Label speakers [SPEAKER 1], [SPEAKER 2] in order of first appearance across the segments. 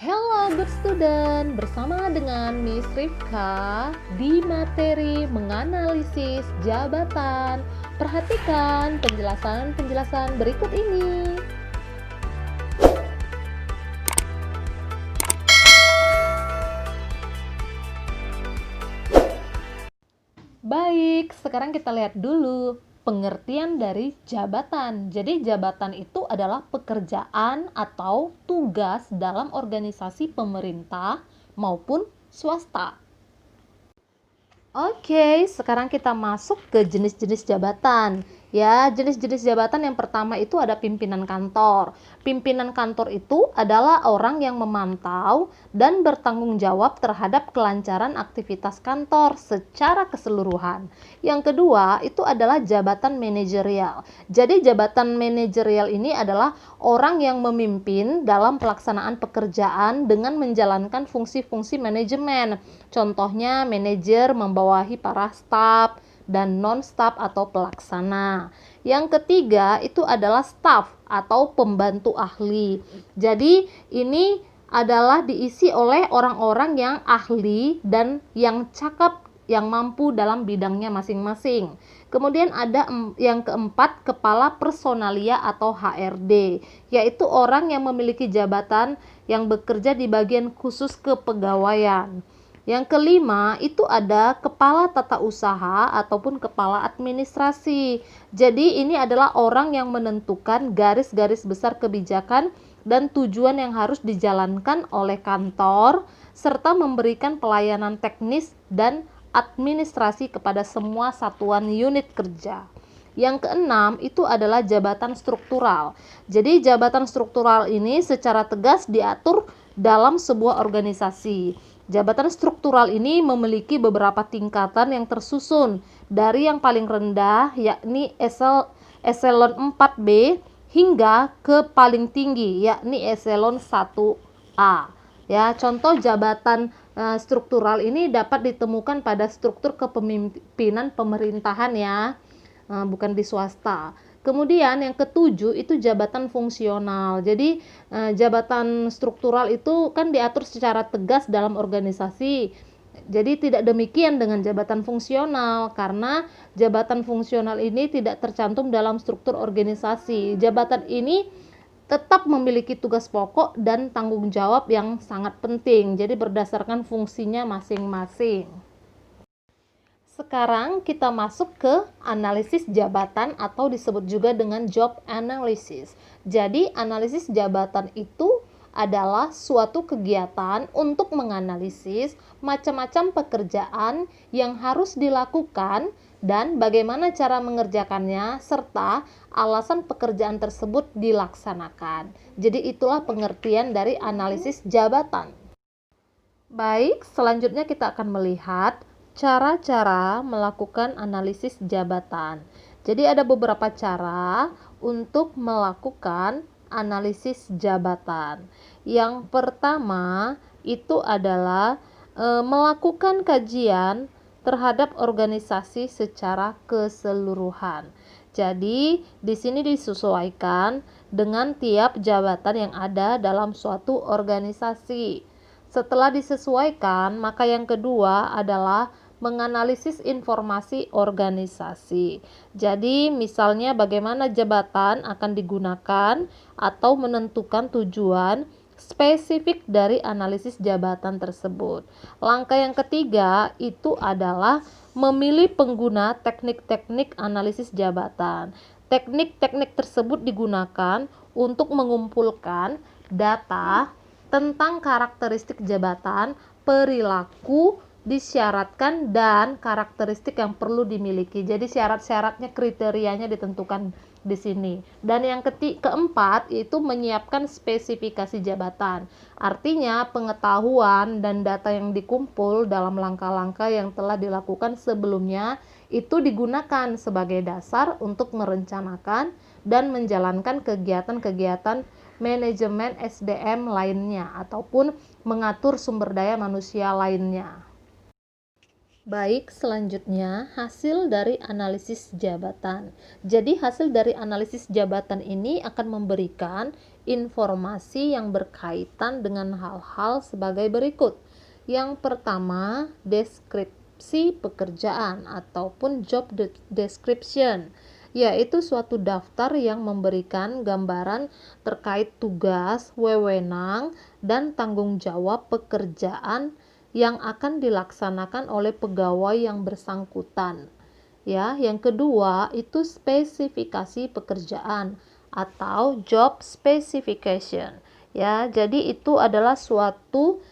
[SPEAKER 1] Hello good student, bersama dengan Miss Rifka di materi menganalisis jabatan. Perhatikan penjelasan-penjelasan berikut ini. Baik, sekarang kita lihat dulu pengertian dari jabatan. Jadi jabatan itu adalah pekerjaan atau tugas dalam organisasi pemerintah maupun swasta. Oke, sekarang kita masuk ke jenis-jenis jabatan. Ya, jenis-jenis jabatan yang pertama itu ada pimpinan kantor. Pimpinan kantor itu adalah orang yang memantau dan bertanggung jawab terhadap kelancaran aktivitas kantor secara keseluruhan. Yang kedua itu adalah jabatan manajerial. Jadi jabatan manajerial ini adalah orang yang memimpin dalam pelaksanaan pekerjaan dengan menjalankan fungsi-fungsi manajemen. Contohnya manajer membawahi para staf dan non-staf atau pelaksana. Yang ketiga itu adalah staf atau pembantu ahli. Jadi ini adalah diisi oleh orang-orang yang ahli dan yang cakap, yang mampu dalam bidangnya masing-masing. Kemudian ada yang keempat, kepala personalia atau HRD, yaitu orang yang memiliki jabatan yang bekerja di bagian khusus kepegawaian. Yang kelima itu ada kepala tata usaha ataupun kepala administrasi. Jadi ini adalah orang yang menentukan garis-garis besar kebijakan dan tujuan yang harus dijalankan oleh kantor serta memberikan pelayanan teknis dan administrasi kepada semua satuan unit kerja. Yang keenam itu adalah jabatan struktural. Jadi jabatan struktural ini secara tegas diatur dalam sebuah organisasi. Jabatan struktural ini memiliki beberapa tingkatan yang tersusun dari yang paling rendah yakni eselon 4B hingga ke paling tinggi yakni eselon 1A. Ya, contoh jabatan struktural ini dapat ditemukan pada struktur kepemimpinan pemerintahan ya, bukan di swasta. Kemudian yang ketujuh itu jabatan fungsional. Jadi jabatan struktural itu kan diatur secara tegas dalam organisasi. Jadi tidak demikian dengan jabatan fungsional, karena jabatan fungsional ini tidak tercantum dalam struktur organisasi. Jabatan ini tetap memiliki tugas pokok dan tanggung jawab yang sangat penting. Jadi berdasarkan fungsinya masing-masing. Sekarang kita masuk ke analisis jabatan atau disebut juga dengan job analysis. Jadi analisis jabatan itu adalah suatu kegiatan untuk menganalisis macam-macam pekerjaan yang harus dilakukan dan bagaimana cara mengerjakannya serta alasan pekerjaan tersebut dilaksanakan. Jadi itulah pengertian dari analisis jabatan. Baik, selanjutnya kita akan melihat cara-cara melakukan analisis jabatan. Jadi ada beberapa cara untuk melakukan analisis jabatan. Yang pertama itu adalah melakukan kajian terhadap organisasi secara keseluruhan. Jadi di sini disesuaikan dengan tiap jabatan yang ada dalam suatu organisasi. Setelah disesuaikan, maka yang kedua adalah menganalisis informasi organisasi. Jadi, misalnya bagaimana jabatan akan digunakan atau menentukan tujuan spesifik dari analisis jabatan tersebut. Langkah yang ketiga itu adalah memilih pengguna teknik-teknik analisis jabatan. Teknik-teknik tersebut digunakan untuk mengumpulkan data tentang karakteristik jabatan, perilaku disyaratkan dan karakteristik yang perlu dimiliki. Jadi syarat-syaratnya, kriterianya ditentukan di sini. Dan yang keempat itu menyiapkan spesifikasi jabatan. Artinya pengetahuan dan data yang dikumpul dalam langkah-langkah yang telah dilakukan sebelumnya itu digunakan sebagai dasar untuk merencanakan dan menjalankan kegiatan-kegiatan manajemen SDM lainnya ataupun mengatur sumber daya manusia lainnya. Baik, selanjutnya hasil dari analisis jabatan. Jadi hasil dari analisis jabatan ini akan memberikan informasi yang berkaitan dengan hal-hal sebagai berikut. Yang pertama, deskripsi pekerjaan ataupun job description, yaitu suatu daftar yang memberikan gambaran terkait tugas, wewenang, dan tanggung jawab pekerjaan yang akan dilaksanakan oleh pegawai yang bersangkutan. Ya, yang kedua itu spesifikasi pekerjaan atau job specification. Ya, jadi itu adalah suatu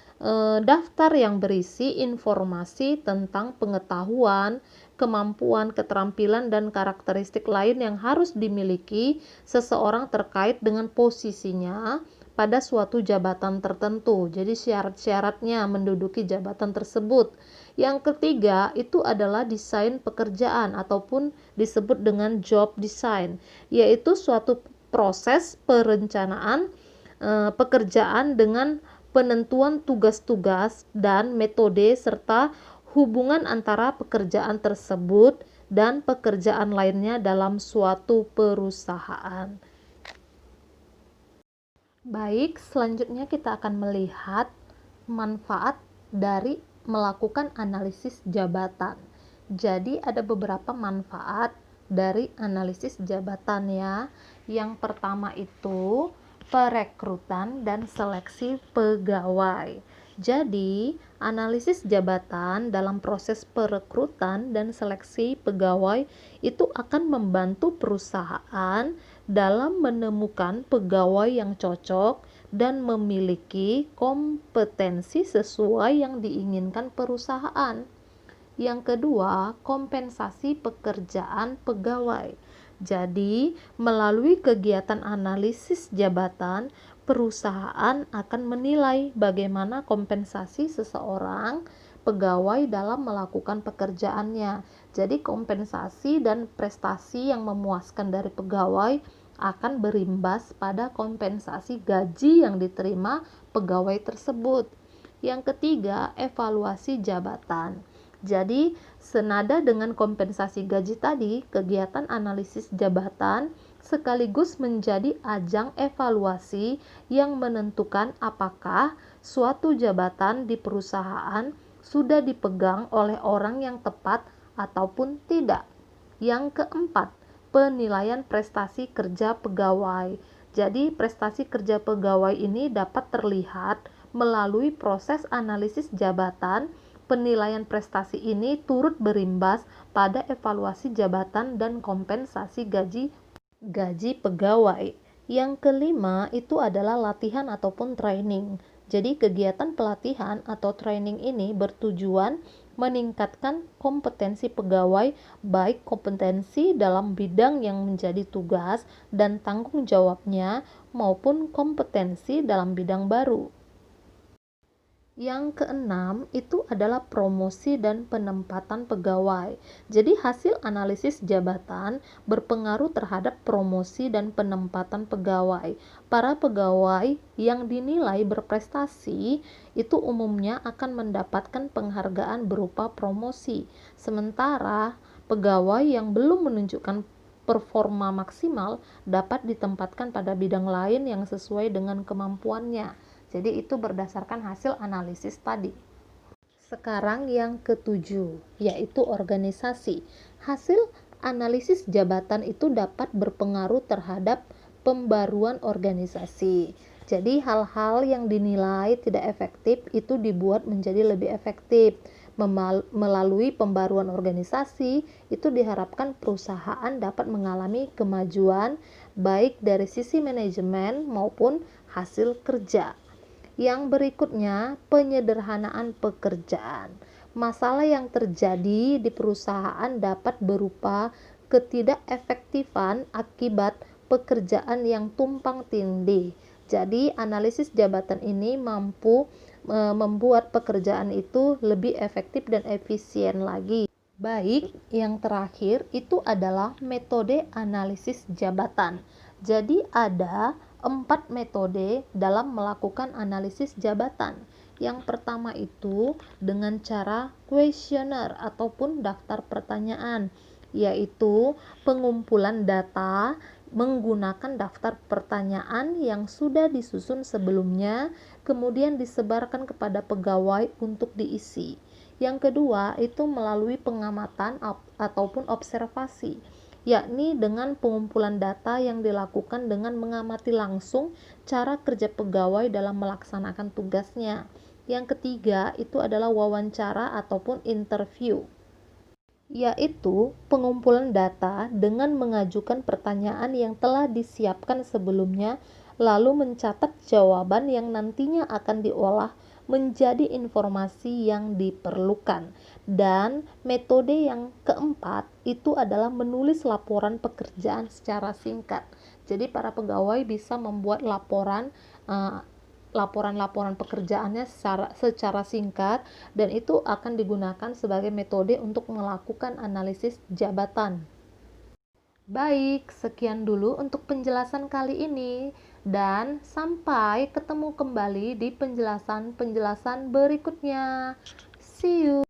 [SPEAKER 1] daftar yang berisi informasi tentang pengetahuan, kemampuan, keterampilan, dan karakteristik lain yang harus dimiliki seseorang terkait dengan posisinya pada suatu jabatan tertentu. Jadi syarat-syaratnya menduduki jabatan tersebut. Yang ketiga itu adalah desain pekerjaan ataupun disebut dengan job design, yaitu suatu proses perencanaan pekerjaan dengan penentuan tugas-tugas dan metode serta hubungan antara pekerjaan tersebut dan pekerjaan lainnya dalam suatu perusahaan. Baik, selanjutnya kita akan melihat manfaat dari melakukan analisis jabatan. Jadi ada beberapa manfaat dari analisis jabatan ya. Yang pertama itu perekrutan dan seleksi pegawai. Jadi, analisis jabatan dalam proses perekrutan dan seleksi pegawai itu akan membantu perusahaan dalam menemukan pegawai yang cocok dan memiliki kompetensi sesuai yang diinginkan perusahaan. Yang kedua, kompensasi pekerjaan pegawai. Jadi, melalui kegiatan analisis jabatan, perusahaan akan menilai bagaimana kompensasi seseorang pegawai dalam melakukan pekerjaannya. Jadi, kompensasi dan prestasi yang memuaskan dari pegawai akan berimbas pada kompensasi gaji yang diterima pegawai tersebut. Yang ketiga, evaluasi jabatan. Jadi, senada dengan kompensasi gaji tadi, kegiatan analisis jabatan sekaligus menjadi ajang evaluasi yang menentukan apakah suatu jabatan di perusahaan sudah dipegang oleh orang yang tepat ataupun tidak. Yang keempat, penilaian prestasi kerja pegawai. Jadi, prestasi kerja pegawai ini dapat terlihat melalui proses analisis jabatan. Penilaian prestasi ini turut berimbas pada evaluasi jabatan dan kompensasi gaji pegawai. Yang kelima itu adalah latihan ataupun training. Jadi kegiatan pelatihan atau training ini bertujuan meningkatkan kompetensi pegawai, baik kompetensi dalam bidang yang menjadi tugas dan tanggung jawabnya maupun kompetensi dalam bidang baru. Yang keenam itu adalah promosi dan penempatan pegawai. Jadi hasil analisis jabatan berpengaruh terhadap promosi dan penempatan pegawai. Para pegawai yang dinilai berprestasi itu umumnya akan mendapatkan penghargaan berupa promosi. Sementara pegawai yang belum menunjukkan performa maksimal dapat ditempatkan pada bidang lain yang sesuai dengan kemampuannya. Jadi itu berdasarkan hasil analisis tadi. Sekarang yang ketujuh, yaitu organisasi. Hasil analisis jabatan itu dapat berpengaruh terhadap pembaruan organisasi. Jadi hal-hal yang dinilai tidak efektif itu dibuat menjadi lebih efektif. Melalui pembaruan organisasi, itu diharapkan perusahaan dapat mengalami kemajuan baik dari sisi manajemen maupun hasil kerja. Yang berikutnya, penyederhanaan pekerjaan. Masalah yang terjadi di perusahaan dapat berupa ketidakefektifan akibat pekerjaan yang tumpang tindih. Jadi, analisis jabatan ini mampu membuat pekerjaan itu lebih efektif dan efisien lagi. Baik, yang terakhir itu adalah metode analisis jabatan. Jadi, ada 4 metode dalam melakukan analisis jabatan. Yang pertama itu dengan cara kuesioner ataupun daftar pertanyaan, yaitu pengumpulan data menggunakan daftar pertanyaan yang sudah disusun sebelumnya, kemudian disebarkan kepada pegawai untuk diisi. Yang kedua, itu melalui pengamatan ataupun observasi, yakni dengan pengumpulan data yang dilakukan dengan mengamati langsung cara kerja pegawai dalam melaksanakan tugasnya. Yang ketiga, itu adalah wawancara ataupun interview, yaitu pengumpulan data dengan mengajukan pertanyaan yang telah disiapkan sebelumnya, lalu mencatat jawaban yang nantinya akan diolah menjadi informasi yang diperlukan. Dan metode yang keempat itu adalah menulis laporan pekerjaan secara singkat. Jadi para pegawai bisa membuat laporan pekerjaannya secara singkat, dan itu akan digunakan sebagai metode untuk melakukan analisis jabatan. Baik, sekian dulu untuk penjelasan kali ini, dan sampai ketemu kembali di penjelasan-penjelasan berikutnya. See you.